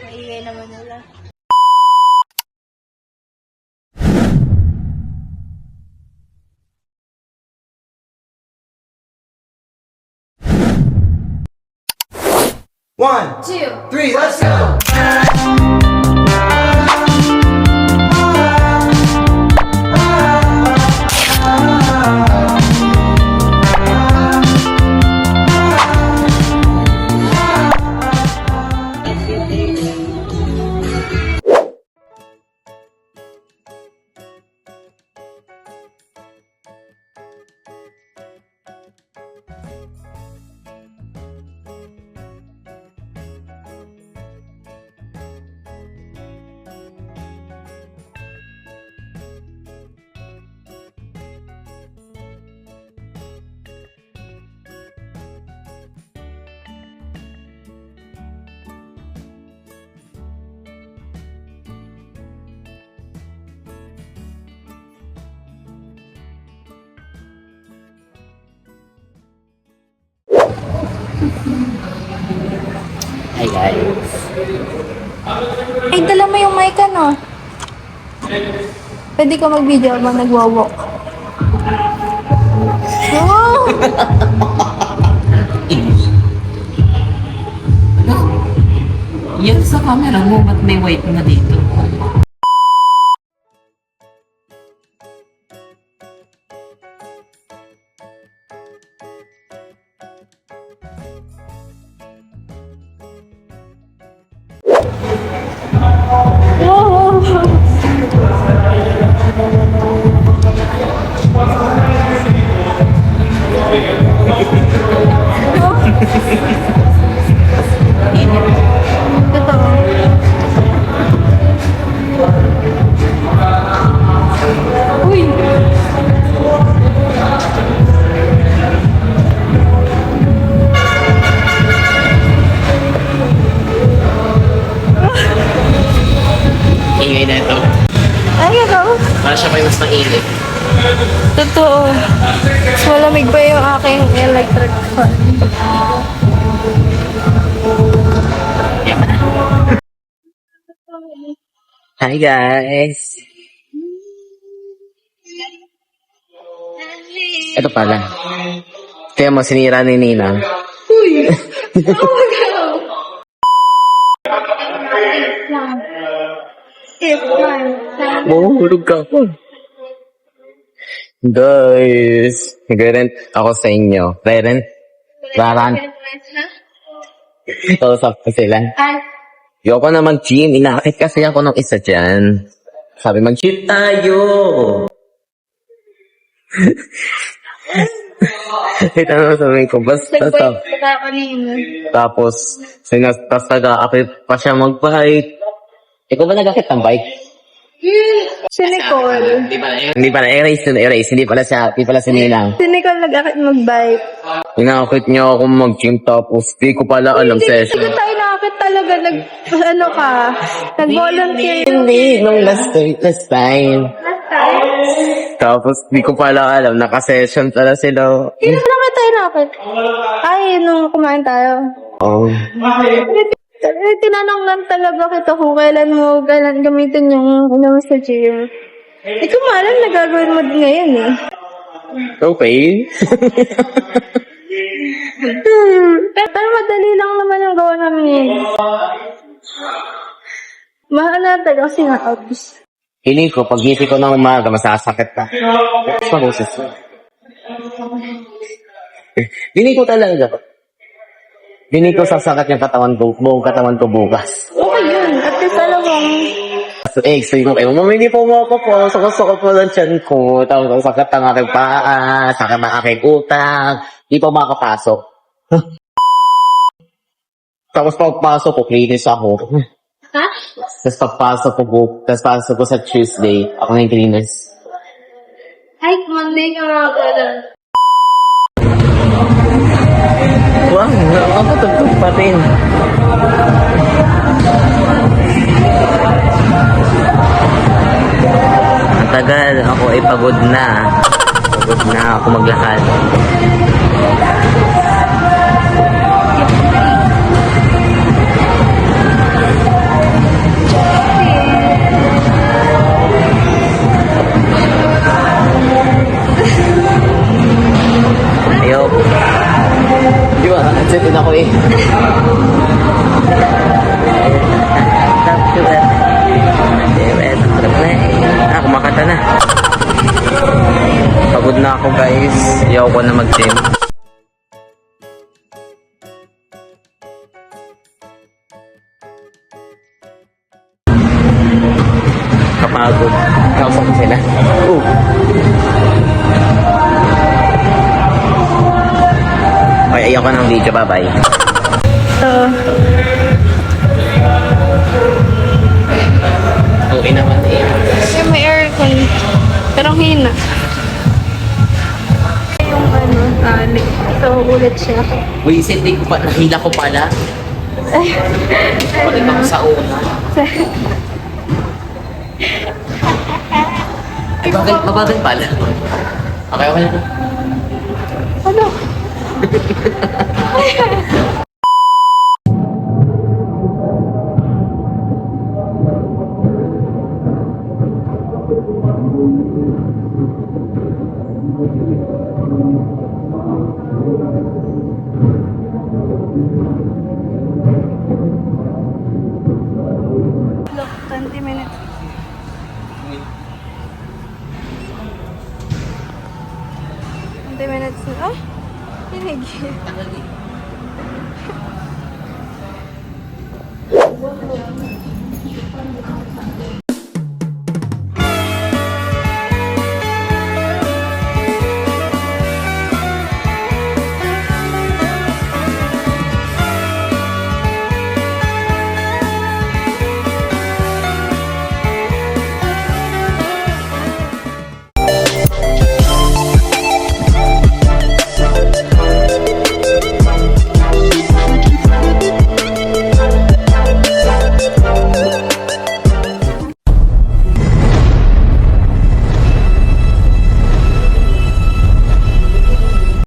Maingay naman nila. One, 2, 3, let's go! Hi guys. Ay, dala mo yung mic ano? Pwede ka mag-video habang nagwawalk. Oh! Yan sa camera mo, ba't may white na dito? Uy! Ingay na ito. Ay, ano? Para siya may mas mainit. Totoo. Mas malamig pa yung aking electric fan. Hi guys. Ito pala. Kaya mo sinira ni Ninang. Mahulog ka po. Guys, nag-rent ako sa inyo. Rent? Raran? Kausap ko sila. Ayoko na mag-gym. Inaakit kasi ako ng isa dyan. Sabi, mag-gym tayo. Ito na sabihin ko, basta stop. Tapos, tas nag-aakit pa siya mag-bike. Ikaw ba nag-aakit ng bike? Si Nicole. Hindi pala, erase. Hindi pala si Ninang. Si Nicole nag-akit mag-bike. Inaakit niya ako mag-gym tapos di ko pala alam session. Hindi tayo nakakit talaga ano ka? Nag-volunteer. Hindi, nung last time. Tapos di ko pala alam, naka-session pala sila. Hindi naman tayo nakakit. Ay, nung kumain tayo. Oh. Tinanong lang talaga kita kung kailan gamitin yung ano sa gym. Hindi ko maalam na gagawin mo ngayon eh. Okay. Pero madali lang naman ang gawa namin yun. Mahal na talaga kasi na-obvious. Hiling ko, pag gising ko ng umaga, masasakit pa. Sa boses ko. Hiling ko talaga. Hiling ko sasakit yung katawan ko, buong katawan ko bukas. Okay yun. At least alam mo. So, sabi ko kayo, mama, hindi po mo ako po. Sakit po ng tiyan ko. Tapos, sakit ang aking paa. Sakit ang aking utang. Hindi po makakapasok. Tapos, pagpasok ko, klinis ako. Ha? Tapos, pagpasok ko sa Tuesday, ako na yung klinis. Ay, Monday ka mga pala. Wow, nakakatugtog pa rin. Ang tagal, ako ay pagod na. Pagod na ako maglakad. Headset din ako eh. Kumakanta na. Pagod na ako guys. Ayaw ko na mag-gym. Kapagod. Kausap ko sila. Okay, ayaw ko ng video. Bye-bye. Okay naman eh. May aircon. Pero hina. Yung tali. So, ulit siya. Wisit, nahila ko pala. Balik ako sa una. Ay, mabagal pala. Okay, okay na. Ano? Look, 20 minutes. Minutes na. Ah, hinigi.